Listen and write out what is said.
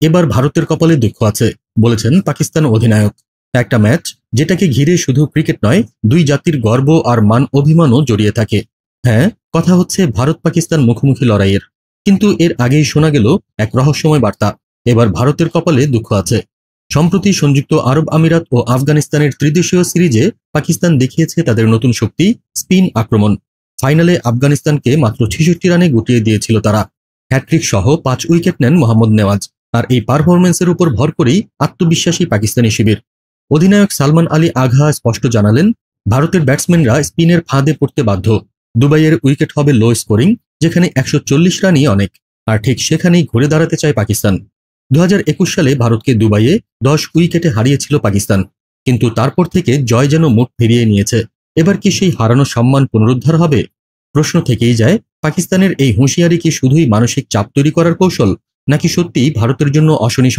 এবার ভারতের কপালে দুঃখ আছে, বলেছেন পাকিস্তান অধিনায়ক। একটা ম্যাচ যেটাকে ঘিরে শুধু ক্রিকেট নয়, দুই জাতির গর্ব আর মান অভিমানও জড়িয়ে থাকে। হ্যাঁ, কথা হচ্ছে ভারত পাকিস্তান মুখোমুখি লড়াইয়ের। কিন্তু এর আগেই শোনা গেল এক রহস্যময় বার্তা। এবার ভারতের কপালে দুঃখ আছে। সম্প্রতি সংযুক্ত আরব আমিরাত ও আফগানিস্তানের ত্রিদেশীয় সিরিজে পাকিস্তান দেখিয়েছে তাদের নতুন শক্তি, স্পিন আক্রমণ। ফাইনালে আফগানিস্তানকে মাত্র ৬৬ রানে গুটিয়ে দিয়েছিল তারা। হ্যাট্রিক সহ ৫ উইকেট নেন মোহাম্মদ নেওয়াজ। আর এই পারফরম্যান্সের উপর ভর করেই আত্মবিশ্বাসী পাকিস্তানি শিবির। অধিনায়ক সালমান আলী আঘা স্পষ্ট জানালেন, ভারতের ব্যাটসম্যানরা স্পিনের ফাঁদে পড়তে বাধ্য। দুবাইয়ের উইকেট হবে লো স্কোরিং, যেখানে ১৪০ রানই অনেক। আর ঠিক সেখানেই ঘুরে দাঁড়াতে চায় পাকিস্তান। ২০২১ সালে ভারতকে দুবাইয়ে ১০ উইকেটে হারিয়েছিল পাকিস্তান, কিন্তু তারপর থেকে জয় যেন মুখ ফিরিয়ে নিয়েছে। এবার কি সেই হারানো সম্মান পুনরুদ্ধার হবে? প্রশ্ন থেকেই যায়, পাকিস্তানের এই হুঁশিয়ারি কি শুধুই মানসিক চাপ তৈরি করার কৌশল, নাকি সত্যিই ভারতের জন্য অশনি